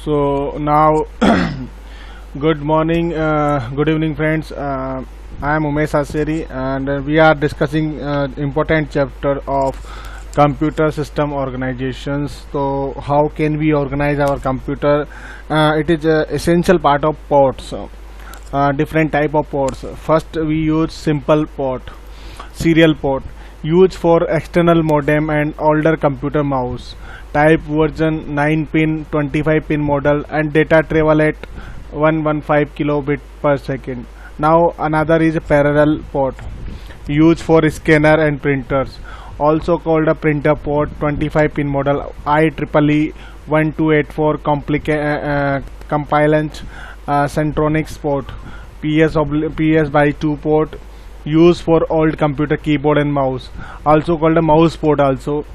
So now, good morning, good evening, friends. I am Umesh Aseri, and we are discussing important chapter of computer system organizations. So, how can we organize our computer? It is a essential part of ports. Different type of ports. First, we use simple port, serial port, used for external modem and older computer mouse. Type version 9 pin, 25 pin model, and data travel at 115 kilobit per second. Now another is a parallel port, used for scanner and printers, also called a printer port. 25 pin model IEEE 1284 compliant Centronics port. PS by 2 port, used for old computer keyboard and mouse, also called a mouse port also.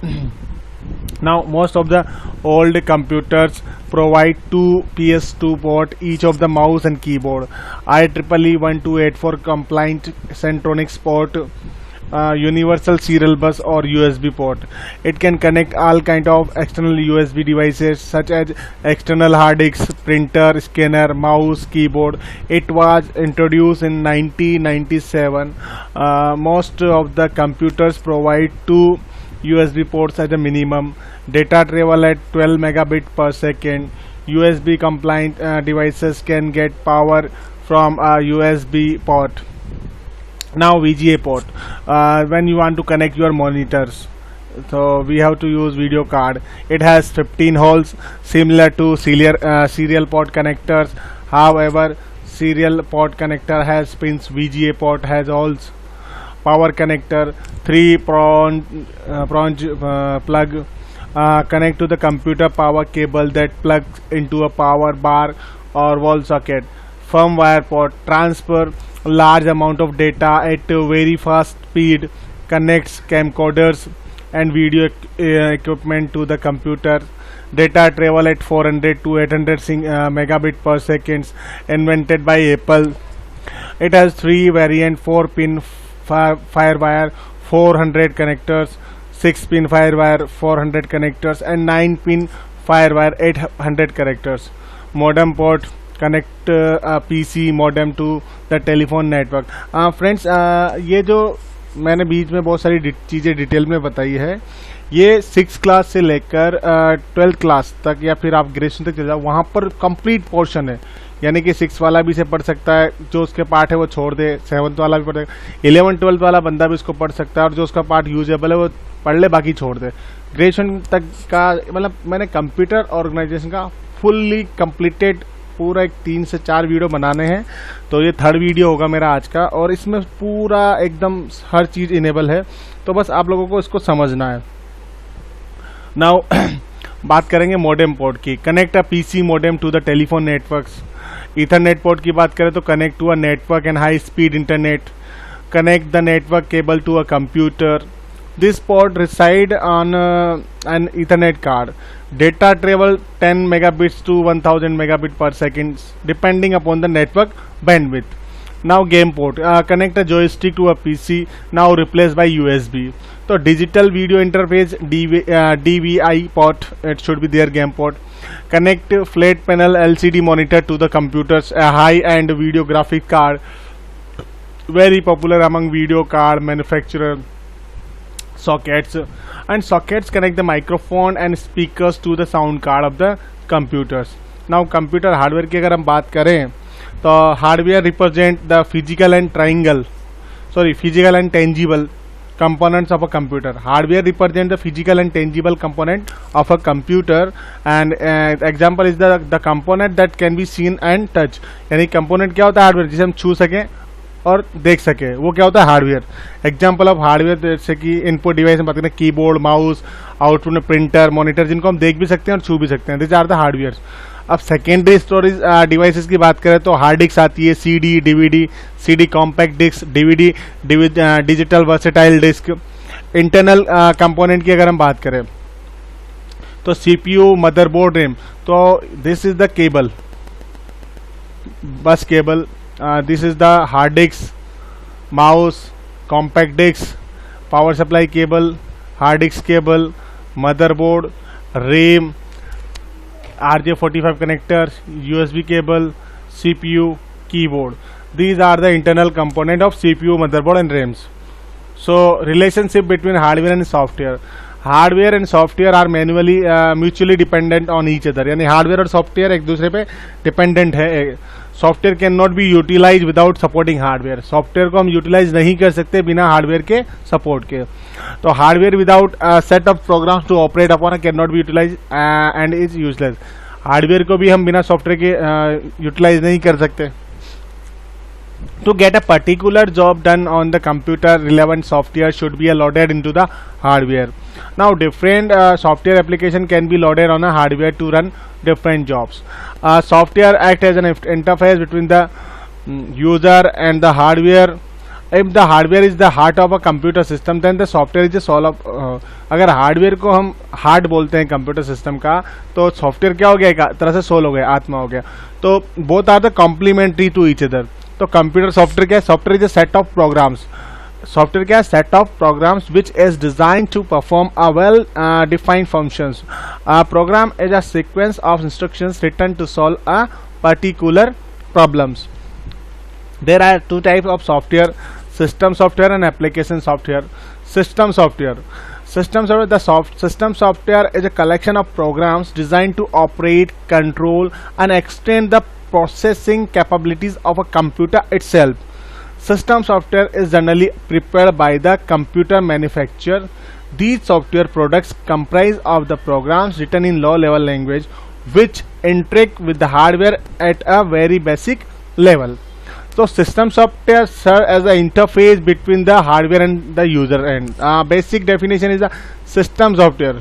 Now most of the old computers provide two PS2 port each of the mouse and keyboard. IEEE 1284 compliant Centronics port, universal serial bus or USB port. It can connect all kind of external USB devices such as external hard disk, printer, scanner, mouse, keyboard. It was introduced in 1997. Most of the computers provide two USB ports as a minimum. Data travel at 12 megabit per second. USB compliant devices can get power from a USB port. Now VGA port, when you want to connect your monitors, so we have to use video card. It has 15 holes similar to serial port connectors. However, serial port connector has pins, VGA port has holes. Power connector, 3 prong plug, connect to the computer power cable that plugs into a power bar or wall socket. Firmware port, transfer large amount of data at a very fast speed, connects camcorders and video equipment to the computer. Data travel at 400 to 800 megabit per second, invented by Apple. It has 3 variant: 4 pin Firewire 400 connectors, 6 pin Firewire 400 connectors, and 9 pin Firewire 800 connectors. Modem port, connect a PC modem to the telephone network. Friends, ये जो मैंने बीच में बहुत सारी चीज़ें detail में बताई है, ये 6 क्लास से लेकर 12th क्लास तक या फिर आप ग्रेजुएशन तक चले जाओ, वहाँ पर कंप्लीट पोर्शन है. यानी कि 6 वाला भी इसे पढ़ सकता है, जो उसके पार्ट है वो छोड़ दे. 7th वाला भी पढ़ सकता है, 11 12 वाला बंदा भी उसको पढ़ सकता है, और जो उसका पार्ट यूजेबल है वो पढ़ ले, बाकी छोड़ दे. ग्रेजुएशन तक का मतलब मैंने कंप्यूटर ऑर्गेनाइजेशन का फुल्ली कंप्लीटेड पूरा एक 3 से 4 वीडियो बनाने हैं. तो ये 3rd वीडियो होगा मेरा आज का, और इसमें पूरा एकदम हर चीज़ इनेबल है. तो बस आप लोगों को इसको समझना है. नाउ बात करेंगे मॉडेम पोर्ट की. Connect a PC modem to the telephone networks. Ethernet port की बात करें तो connect to a network and high speed internet. Connect the network cable to a computer. This port reside on an Ethernet card. Data travel 10 megabits to 1000 megabit per second depending upon the network bandwidth. Now game port, connect a joystick to a PC, now replaced by USB. So digital video interface, DVI port, it should be their game port. Connect flat panel LCD monitor to the computers, a high-end video graphic card, very popular among video card manufacturer. Sockets, and sockets connect the microphone and speakers to the sound card of the computers. Now computer hardware की अगर हम बात करें तो hardware represent the physical and tangible components of a computer. Hardware represent the physical and tangible component of a computer, and example is the component that can be seen and touch. यानी component क्या होता है? Hardware जिसे हम छू सकें और देख सके, वो क्या होता है? हार्डवेयर. एग्जांपल ऑफ हार्डवेयर जैसे कि इनपुट डिवाइस में बात करें, कीबोर्ड, माउस, आउटपुट में प्रिंटर, मॉनिटर, जिनको हम देख भी सकते हैं और छू भी सकते हैं. This are the hardware. अब सेकेंडरी स्टोरेज डिवाइसेस की बात करें तो हार्ड डिस्क आती है, CD, DVD, CD compact disc, DVD digital versatile disc. Internal component की अगर हम बात करें तो CPU, मदरबोर्ड, रैम. तो this is the cable, bus cable. This is the hard disk, mouse, compact disk, power supply cable, hard disk cable, motherboard, RAM, RJ45 connectors, USB cable, CPU, keyboard. These are the internal component of CPU, motherboard and RAMs. So relationship between hardware and software. Hardware and software are manually mutually dependent on each other, यानी hardware और software एक दूसरे पे dependent है. Software can not be utilize without supporting hardware. Software को हम utilise नहीं कर सकते बिना हार्डवेयर के सपोर्ट के. तो hardware without set of programs to operate upon can not be utilize and is useless. Hardware को भी हम बिना सॉफ्टवेयर के यूटिलाइज नहीं कर सकते. To get a particular job done on the computer, relevant software should be loaded into the hardware. Now different software application can be loaded on a hardware to run different jobs. Software act as an interface between the user and the hardware. If the hardware is the heart of a computer system, then the software is the soul of अगर hardware को हम heart बोलते हैं computer system का, तो software क्या हो गया, एक तरह से सोल हो गया, आत्मा हो गया. तो both are the complementary to each other. तो कंप्यूटर सॉफ्टवेयर क्या है? Software is a set of programs. Software क्या है? Set of programs which is design to perform a well defined functions. Program is a sequence of instructions written to solve a particular problems. There are two types of software: system software and application software. System software. System software is a collection of programs designed to operate, control, and extend the processing capabilities of a computer itself. System software is generally prepared by the computer manufacturer. These software products comprise of the programs written in low-level language, which interact with the hardware at a very basic level. So system software serve as an interface between the hardware and the user end. Basic definition is a system software.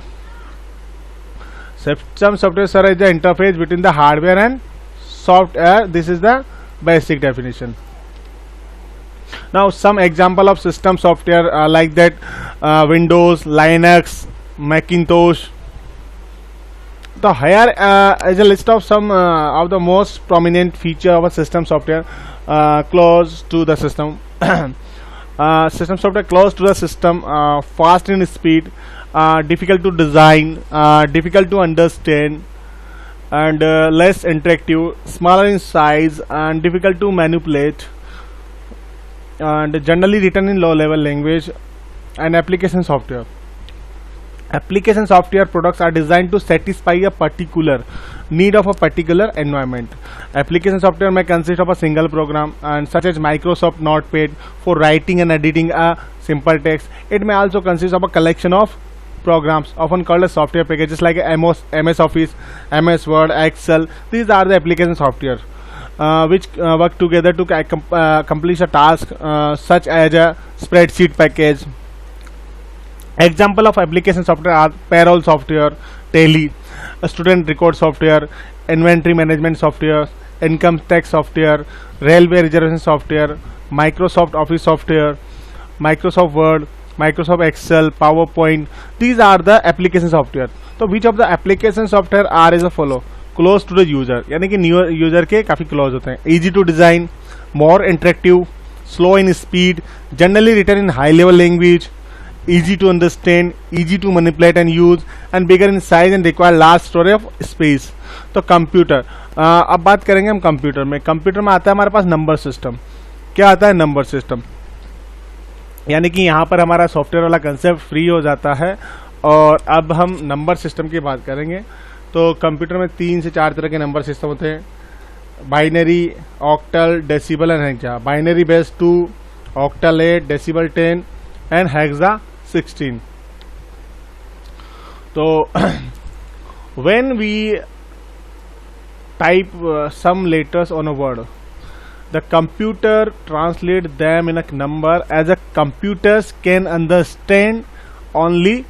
System software serve as the interface between the hardware and software. This is the basic definition. Now some example of system software like that Windows, Linux, Macintosh. So here is a list of some of the most prominent feature of a system software close to the system. System software close to the system, fast in speed, difficult to design, difficult to understand, and less interactive, smaller in size, and difficult to manipulate, and generally written in low level language. And application software. Application software products are designed to satisfy a particular need of a particular environment. Application software may consist of a single program, and such as Microsoft Notepad for writing and editing a simple text. It may also consist of a collection of programs, often called as software packages like MS Office, MS Word, Excel. These are the application software which work together to accomplish a task, such as a spreadsheet package. Example of application software are payroll software, Tally, student record software, inventory management software, income tax software, railway reservation software, Microsoft Office software, Microsoft Word, Microsoft Excel, PowerPoint. These are the application software. So which of the application software are as a follow? Close to the user, यानी कि new user के काफ़ी close होते हैं. Easy to design, more interactive, slow in speed, generally written in high level language, easy to understand, easy to manipulate and use, and bigger in size and require large storage of space. तो computer, अब बात करेंगे हम computer में. Computer में आता है हमारे पास नंबर सिस्टम. क्या आता है? Number system. यानी कि यहाँ पर हमारा सॉफ्टवेयर वाला कंसेप्ट फ्री हो जाता है और अब हम नंबर सिस्टम की बात करेंगे. तो कंप्यूटर में 3 से 4 तरह के नंबर सिस्टम होते हैं: binary, octal, decibel and hexa. Binary base 2, octal 8, decibel 10 and hexa 16. तो when we type some letters on a word, the computer translate them in a number, as a computers can understand only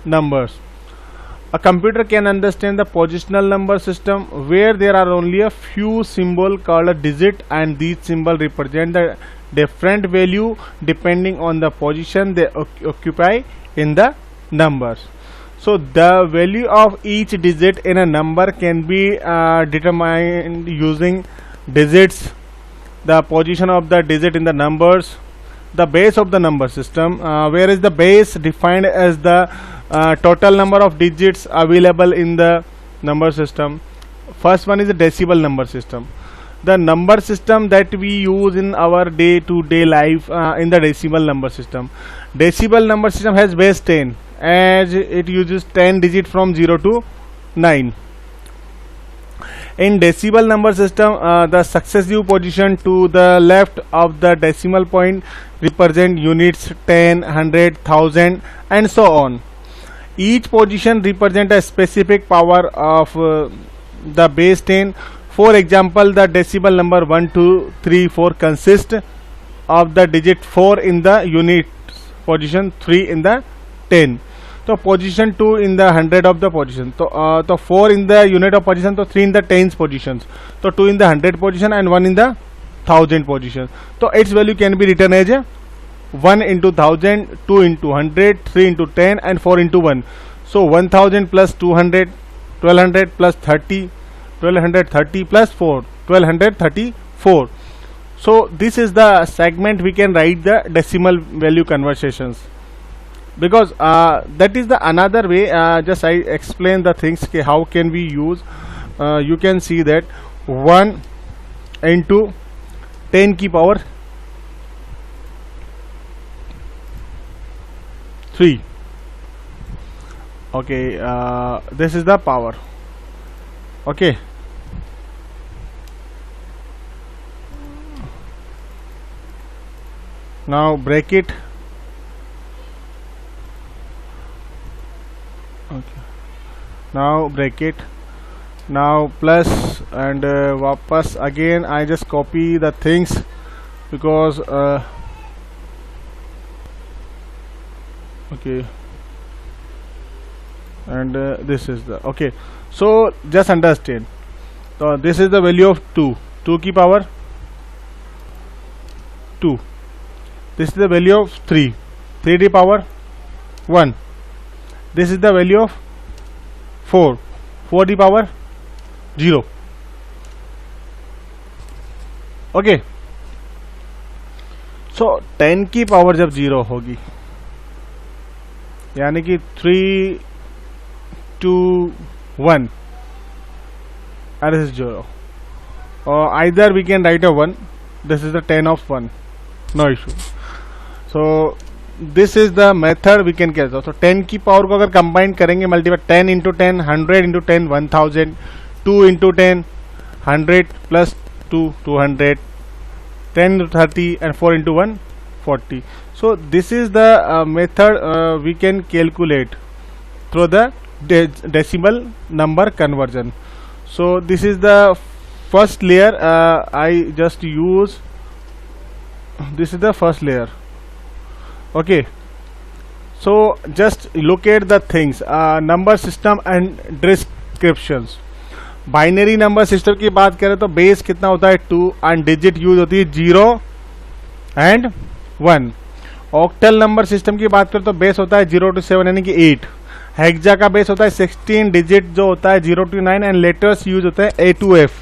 numbers. A computer can understand the positional number system where there are only a few symbol called a digit, and these symbol represent the different value depending on the position they occupy in the numbers. So the value of each digit in a number can be determined using digits, the position of the digit in the numbers, the base of the number system, where is the base defined as the total number of digits available in the number system. First one is the decibel number system. The number system that we use in our day-to-day life in the decibel number system. Decibel number system has base 10 as it uses 10 digit from 0 to 9. In decibel number system, the successive position to the left of the decimal point represent units 10, 100, 1000 and so on. Each position represent a specific power of the base 10. For example, the decibel number 1, 2, 3, 4 consists of the digit 4 in the unit position, 3 in the 10. So position 2 in the 100 of the position. So 4 in the unit of position, so 3 in the tens positions. So 2 in the 100 position and 1 in the 1000 position. So its value can be written as 1 into 1000, 2 into 100, 3 into 10 and 4 into 1. So 1000 plus 200, 1200 plus 30, 1230 plus 4, 1234. So this is the segment we can write the decimal value conversions, because that is the another way. Just I explain the things okay, how can we use. You can see that 1 into 10 की power 3. Okay, this is the power. Okay, now break it. Okay, now break it. Now plus and वापस again I just copy the things because okay, and this is the okay. So just understand. So this is the value of 2 की power 2. This is the value of 3 की power 1. This is the value of 4 की power 0. Okay. So 10 की power जब 0 होगी यानी कि 3, 2, 1 and this is 0, or either we can write a 1. This is the 10 of 1, no issue. So this is the method we can get. So 10 की power को अगर combine करेंगे multiply 10 into 10, 100 into 10, 1000, 2 into 10, 100 plus 2, 200, 10 into 30 and 4 into 1, 40. So this is the method we can calculate through the decimal number conversion. So this is the first layer. I just use this is the first layer. Okay, so just look at the things, number system and descriptions. Binary number system की बात करें तो base कितना होता है 2 and digit use होती है 0 and 1. Octal number system की बात करें तो बेस होता है 0 to 7 यानी कि 8. हेक्सा का बेस होता है 16 डिजिट जो होता है 0 to 9 एंड लेटर्स यूज होते हैं A to F.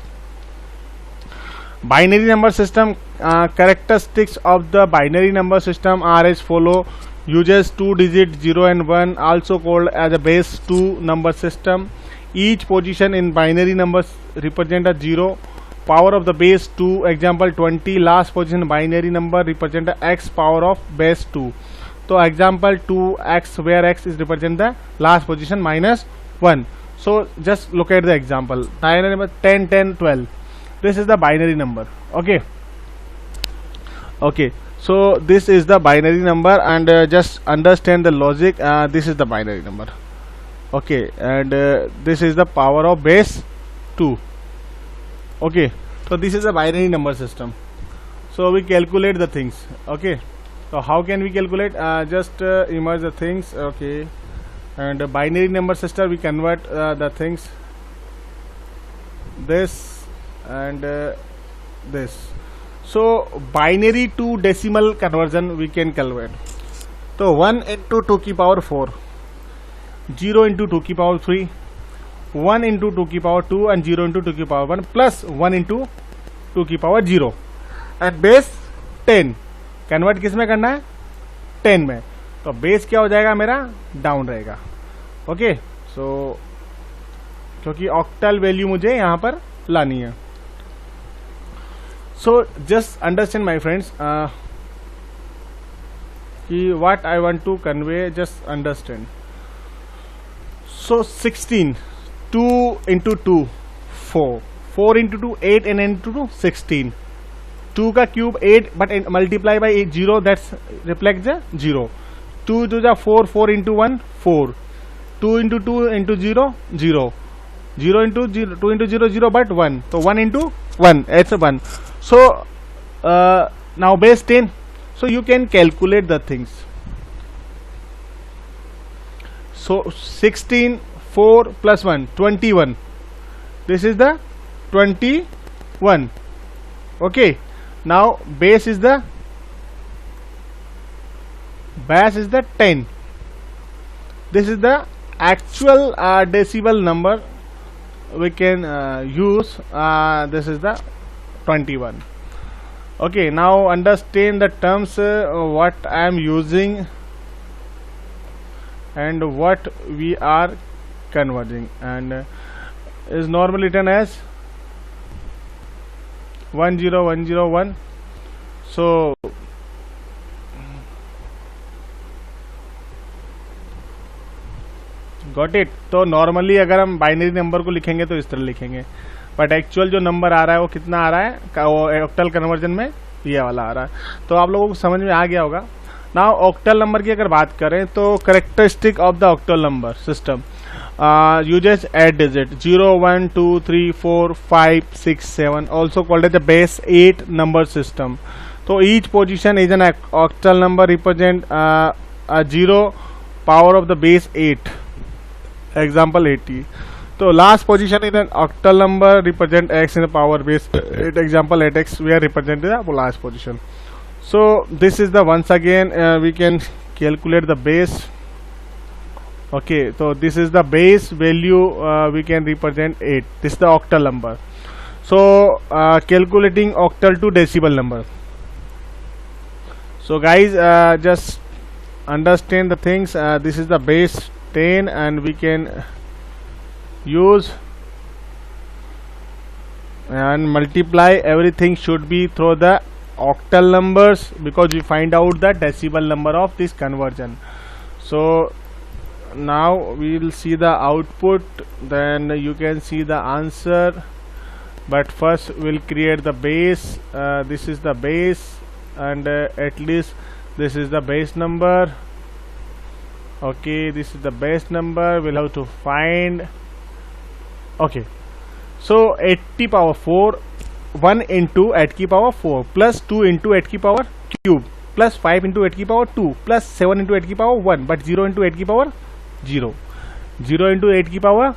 Binary number system characteristics of the binary number system are as follow: uses 2 digit 0 and 1, also called as a base 2 number system. Each position in binary numbers represent a 0. Power of the base 2, example 20. Last position binary number represent the x power of base 2. So example 2x, where x is represent the last position minus 1. So just look at the example. Binary number 10, 10, 12. This is the binary number. Okay. Okay, so this is the binary number, and just understand the logic. This is the binary number. Okay, and this is the power of base 2. Okay, so this is a binary number system. So we calculate the things. Okay, so how can we calculate? Just image the things. Okay, and binary number system we convert the things this and this. So binary to decimal conversion we can calculate. So 1 into 2 की power 4, 0 into 2 की power 3, 1 into 2 की power 2 and 0 into 2 की power 1 plus 1 into 2 की power 0 and base 10. Convert किस में करना है 10 में. तो बेस क्या हो जाएगा मेरा डाउन रहेगा. ओके, सो क्योंकि ऑक्टल वैल्यू मुझे यहाँ पर लानी है. So just understand my friends कि what I want to convey, just understand. So 16, 2 into 2 4, 4 into 2 8 and into 2 16. 2 का cube 8 but multiply by 8 0, that's reflects the 0. 2 to the 4, 4 into 1 4, 2 into 2 into 0 0, 0 into 0, 2 into 0 0 but 1, so 1 into 1, it's a 1. So now base 10, so you can calculate the things. So 16, 4 plus 1 21, this is the 21. Okay, now base is the 10. This is the actual decibel number we can use. This is the 21. Okay, now understand the terms what I am using and what we are converging, and is normally written as 10101. So got it. तो normally अगर हम binary number को लिखेंगे तो इस तरह लिखेंगे, but actual जो नंबर आ रहा है वो कितना आ रहा है, वो ऑक्टल कन्वर्जन में ये वाला आ रहा है. तो आप लोगों को समझ में आ गया होगा. नाउ ऑक्टल नंबर की अगर बात करें तो characteristic of the octal number system uses 8 digit 0 1 2 3 4 5 6 7, also called as the base 8 number system. So each position is an octal number represent a 0 power of the base 8, example 80. So last position is an octal number represent x in the power base 8, example 8x, we are representing the last position. So this is the, once again we can calculate the base. Okay, so this is the base value, we can represent 8. This is the octal number. So calculating octal to decibel number. So guys, just understand the things. This is the base 10 and we can use and multiply. Everything should be through the octal numbers because we find out the decibel number of this conversion. So now we will see the output, then you can see the answer, but first we'll create the base. This is the base, and at least this is the base number. Okay, this is the base number, we'll have to find. Okay, so 80 power 4, 1 into 8 की power 4 plus 2 into 8 की power cube plus 5 into 8 की power 2 plus 7 into 8 की power 1, but 0 into 8 की power 0, 0 into 8 की power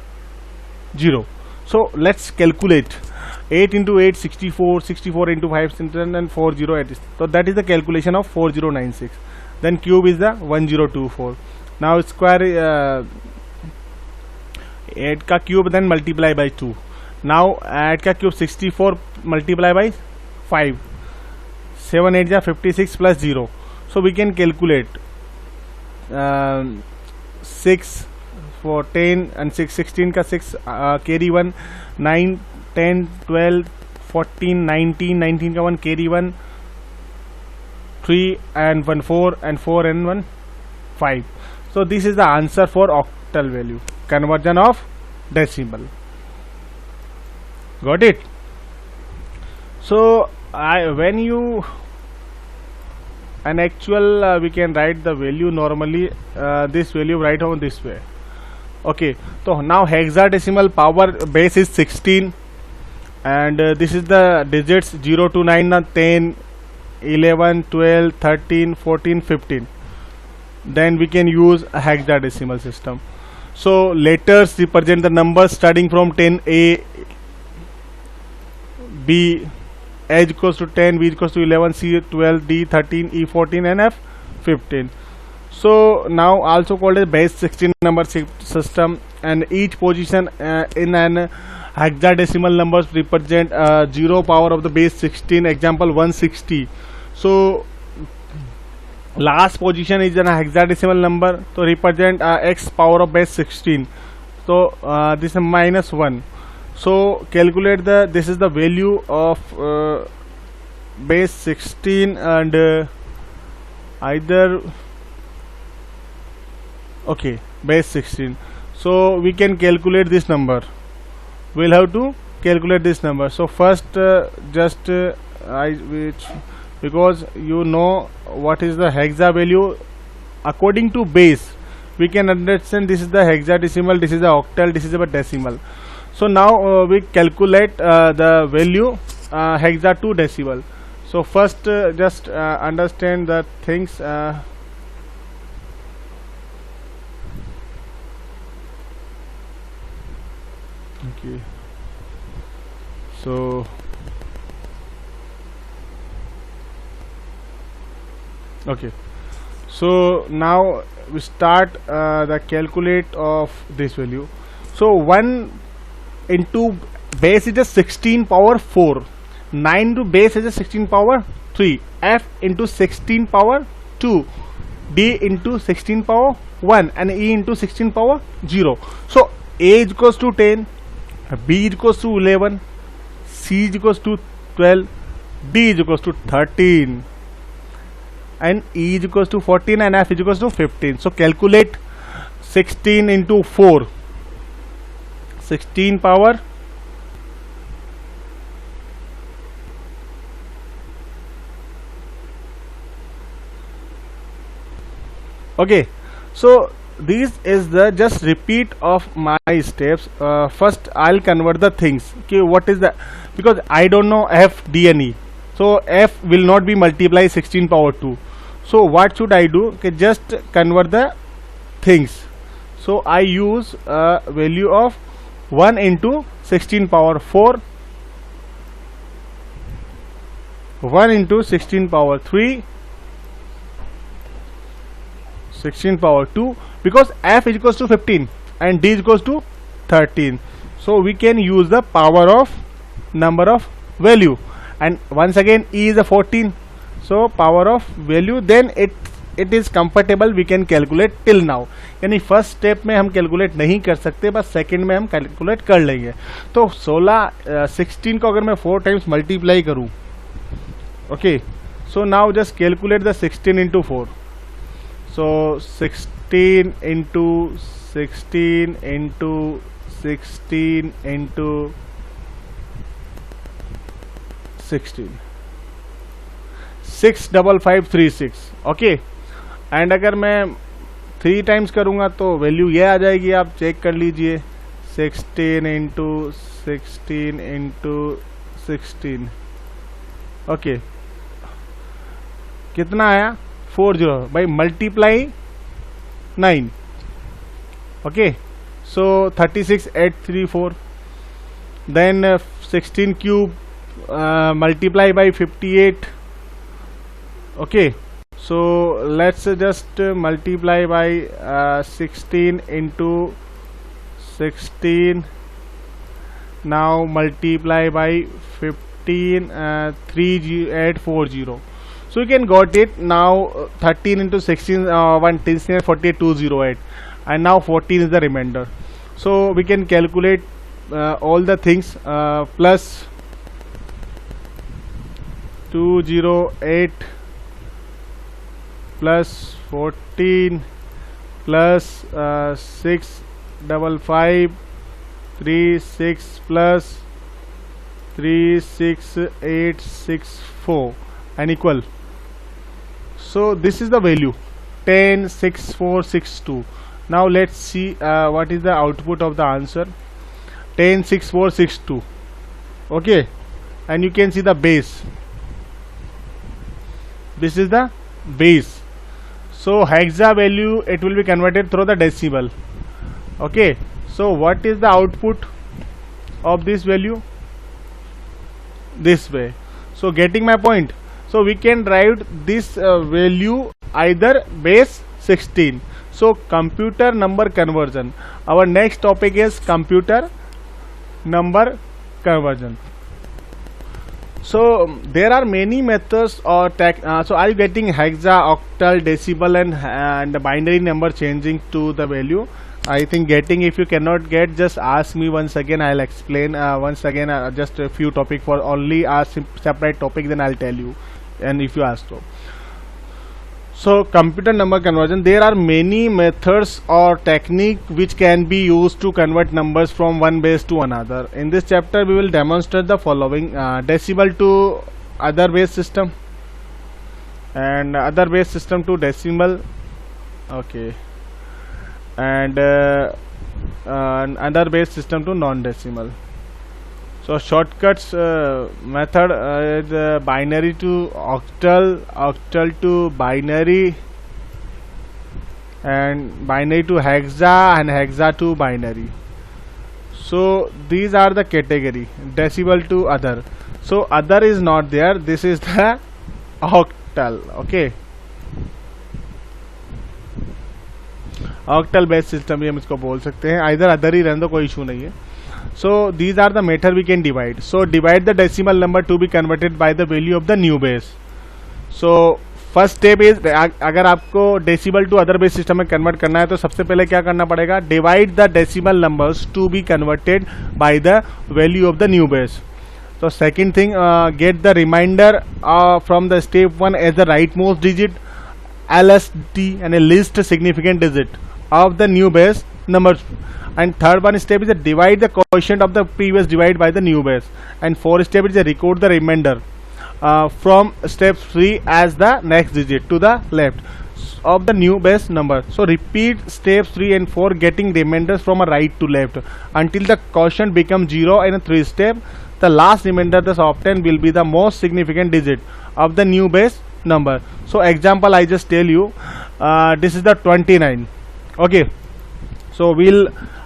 0. So let's calculate. 8 into 8 64, 64 into 5 and 4080. So that is the calculation of 4096. Then cube is the 1024. Now square 8 का cube, then multiply by 2. Now 8 का cube 64 multiply by 5, 7 8 जा 56 plus 0. So we can calculate 6 for 10 and 6 16 का 6 carry 1, 9 10 12 14 19 19 का 1 carry 1, 3 and 1 4 and 4 and 1 5. So this is the answer for octal value, conversion of decimal. Got it? So when you an actual we can write the value normally, this value write on this way. Okay, so now hexadecimal power base is 16 and this is the digits 0 to 9, 10 11 12 13 14 15. Then we can use a hexadecimal system. So letters represent the numbers starting from 10, A, B, H equals to 10, B equals to 11, C 12, D 13, E 14 and F 15. So now also called as base 16 number system, and each position in an hexadecimal numbers represent 0 power of the base 16, example 160. So last position is an hexadecimal number to represent x power of base 16. So this is -1. So calculate this is the value of base 16 and either okay, base 16. So we can calculate this number. We'll have to calculate this number. So first because you know what is the hexa value according to base, we can understand this is the hexadecimal, this is the octal, this is a decimal. So now we calculate the value hexa to decimal. So first just understand the things. Okay, so okay, so now we start the calculate of this value. So 1 into base is a 16 power 4, 9 to base is a 16 power 3, f into 16 power 2, d into 16 power 1, and e into 16 power 0. So a is equals to 10, b is equals to 11, c is equals to 12, d is equals to 13, and e is equals to 14, and f is equals to 15. So calculate 16 into 4, 16 power okay. So this is the just repeat of my steps. First I'll convert the things. Okay, what is the, because I don't know f, d and e, so f will not be multiply 16 power 2. So what should I do? Okay, just convert the things. So I use a value of 1 into 16 power 4, 1 into 16 power 3, 16 power 2, because f is equals to 15 and d is equals to 13. So we can use the power of number of value, and once again e is a 14. So power of value, then it is comfortable, we can calculate till now. यानी first step में हम calculate नहीं कर सकते, बस second में हम calculate कर लेंगे. तो 16 को अगर मैं 4 टाइम्स मल्टीप्लाई करूं, okay, so now just calculate the 16 into 4. So 16 into 16 into 16 into 16, 65536. Okay, and अगर मैं 3 टाइम्स करूंगा तो वैल्यू ये आ जाएगी, आप चेक कर लीजिए. 16 इंटू 16 इंटू 16, ओके, कितना आया? 40 by multiply 9. Okay, so 36834. Then 16 cube multiply by 58. Okay, so let's just multiply by 16 into 16. Now multiply by 15, 3840. So you can got it now. 13 into 16, 110, 48, 208, and now 14 is the remainder. So we can calculate all the things. Plus 208 plus 14 plus 65536 plus 36864 and equal. So this is the value 106462. Now let's see what is the output of the answer. 106462. Okay, and you can see the base. This is the base. So hexa value, it will be converted through the decimal. Okay, so what is the output of this value? This way. So getting my point. So we can write this value either base 16. So computer number conversion. Our next topic is computer number conversion. So there are many methods or so are you getting hexa, octal, decimal and binary number changing to the value? I think getting. If you cannot get, just ask me once again. I'll explain once again. Just a few topic for only a separate topic. Then I'll tell you. And if you ask so computer number conversion. There are many methods or technique which can be used to convert numbers from one base to another. In this chapter, we will demonstrate the following: decimal to other base system, and other base system to decimal. Okay. And other base system to non-decimal. So shortcuts method is binary to octal, octal to binary, and binary to hexa, and hexa to binary. So these are the category. Decimal to other. So other is not there. This is the octal. Okay. Octal based system भी हम इसको बोल सकते हैं. Either other ही रहने दो, कोई issue नहीं है. So these are the method we can divide. So divide the decimal number to be converted by the value of the new base. So first step is, अगर आपको decimal to other base system में convert करना है तो सबसे पहले क्या करना पड़ेगा? Divide the decimal numbers to be converted by the value of the new base. So second thing, get the remainder from the step 1 as the rightmost digit, LSD, and a least significant digit of the new base numbers. And third one step is divide the quotient of the previous divide by the new base. And fourth step is record the remainder from step 3 as the next digit to the left of the new base number. So repeat steps 3 and 4 getting remainders from a right to left until the quotient becomes 0 in a 3 step. The last remainder thus obtained will be the most significant digit of the new base number. So example I just tell you, this is the 29. Okay, so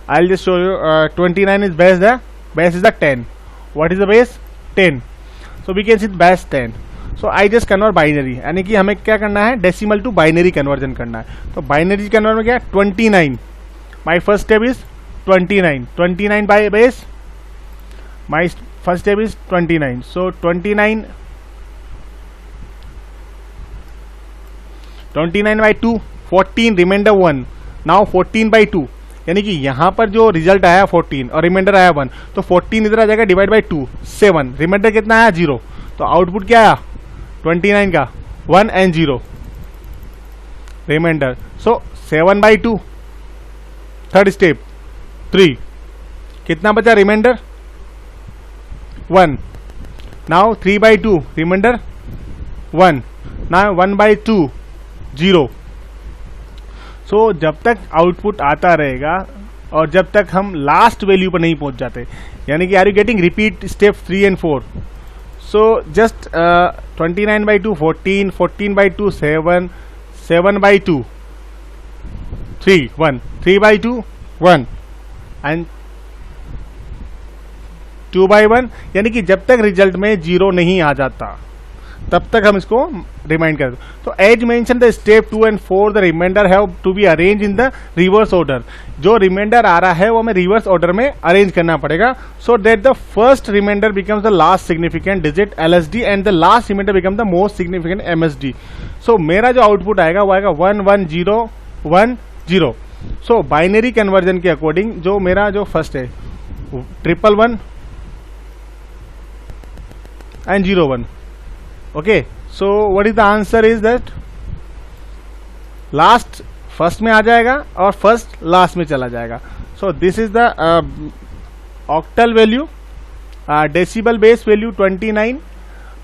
I'll just show you. 29 is base. The base is the 10. What is the base? 10. So we can see the base 10. So I just convert binary, यानी कि हमें क्या करना है? Decimal to binary conversion करना है. तो binary conversion में क्या? 29. My first step is 29. 29 by base. My first step is 29. So 29 by 2, 14, reminder 1. Now 14 by 2, यानी कि यहाँ पर जो रिजल्ट आया 14 और रिमाइंडर आया 1, तो 14 इधर आ जाएगा डिवाइड बाई 2, 7. रिमाइंडर कितना आया? 0. तो आउटपुट क्या आया 29 का? 1 and 0 reminder. So 7 by 2, third step 3. कितना बचा reminder? 1. Now 3 by 2, reminder 1. Now 1 by 2, 0. So जब तक आउटपुट आता रहेगा और जब तक हम लास्ट वैल्यू पर नहीं पहुंच जाते, यानी कि are you getting repeat step 3 and 4. So just 29 by 2, 14, 14 by 2, 7, 7 by 2, 3, 1, 3 by 2, 1, and 2 by 1, यानी कि जब तक रिजल्ट में 0 नहीं आ जाता तब तक हम इसको रिमाइंड कर. तो as mention the step 2 and 4 the reminder have to be arrange in the reverse order. जो रिमाइंडर आ रहा है वो हमें रिवर्स ऑर्डर में अरेंज करना पड़ेगा, so that the first reminder becomes the last significant digit LSD and the last reminder become the most significant MSD. सो मेरा जो आउटपुट आएगा वो आएगा 1 1 0 1 0. सो बाइनरी कन्वर्जन के अकॉर्डिंग जो मेरा जो फर्स्ट है 111 and 01. Okay, so what is the answer is that last first में आ जाएगा और फर्स्ट लास्ट में चला जाएगा. So this is the octal value, decibel base value 29.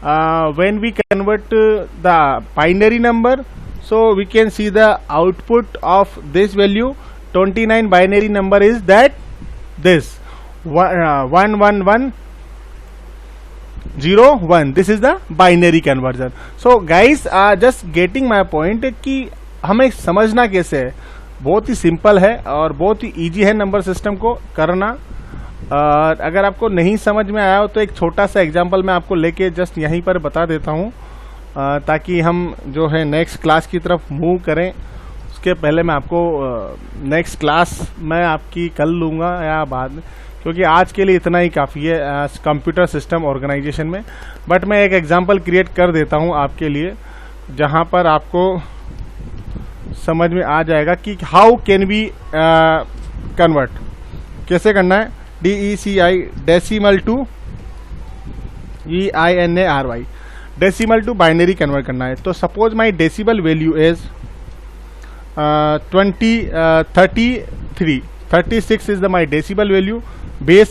when we convert the binary number, so we can see the output of this value 29 binary number is that this 111 0 1. This is the binary conversion. So guys, just getting my point कि हमें समझना कैसे है. बहुत ही simple है और बहुत ही easy है नंबर सिस्टम को करना. अगर आपको नहीं समझ में आया हो तो एक छोटा सा एग्जांपल मैं आपको लेके जस्ट यहीं पर बता देता हूँ, ताकि हम जो है नेक्स्ट क्लास की तरफ मूव करें. उसके पहले मैं आपको नेक्स्ट क्लास मैं आपकी कर लूँगा या बाद में, क्योंकि आज के लिए इतना ही काफ़ी है कंप्यूटर सिस्टम ऑर्गेनाइजेशन में. बट मैं एक एग्जांपल क्रिएट कर देता हूं आपके लिए, जहां पर आपको समझ में आ जाएगा कि हाउ कैन वी कन्वर्ट कैसे करना है, DECI decimal to EINARY decimal to binary convert करना है। तो suppose my decibel value is 36 is the my decibel value base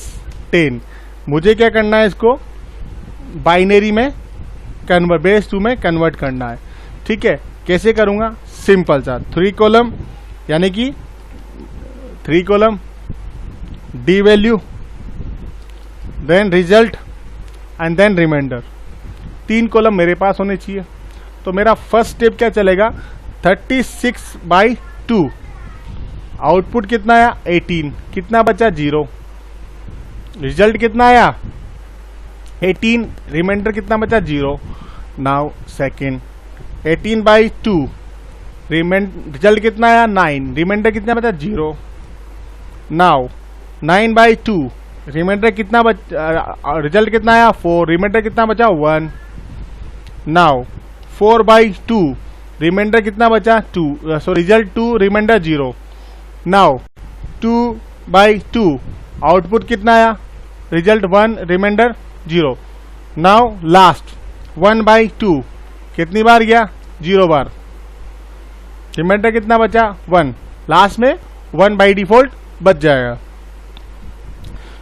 10। मुझे क्या करना है, इसको बाइनरी में कन्वर्ट, बेस 2 में कन्वर्ट करना है। ठीक है, कैसे करूँगा, सिंपल सा 3 कॉलम, यानी कि 3 column D value, then result and then reminder. 3 column मेरे पास होने चाहिए। तो मेरा फर्स्ट स्टेप क्या चलेगा, 36/2, आउटपुट कितना आया 18, कितना बचा 0, रिजल्ट कितना आया 18, रिमाइंडर कितना बचा 0। नाउ सेकेंड 18/2, रिजल्ट कितना आया 9, रिमाइंडर कितना बचा 0। नाउ 9/2, रिमाइंडर कितना रिजल्ट कितना आया 4, रिमाइंडर कितना बचा 1। नाउ 4/2, रिमाइंडर कितना बचा 2, so result 2, reminder 0। Now 2/2, output कितना आया, रिजल्ट 1, रिमाइंडर 0। नाउ लास्ट 1/2, कितनी बार गया 0 बार, रिमाइंडर कितना बचा 1, लास्ट में 1 बाई डिफॉल्ट बच जाएगा।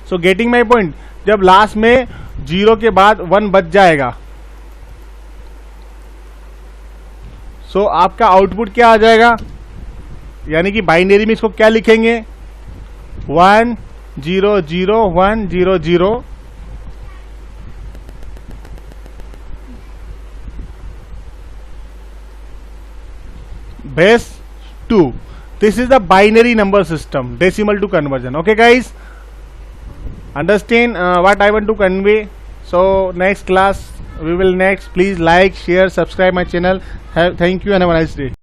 सो गेटिंग माई पॉइंट, जब लास्ट में 0 के बाद 1 बच जाएगा, सो आपका आउटपुट क्या आ जाएगा, यानी कि बाइनरी में इसको क्या लिखेंगे 1 0 0 1 0 0, base 2. This is the binary number system, decimal to conversion. Okay guys, understand what I want to convey. So next class we will next, please like, share, subscribe my channel. Thank you and have a nice day.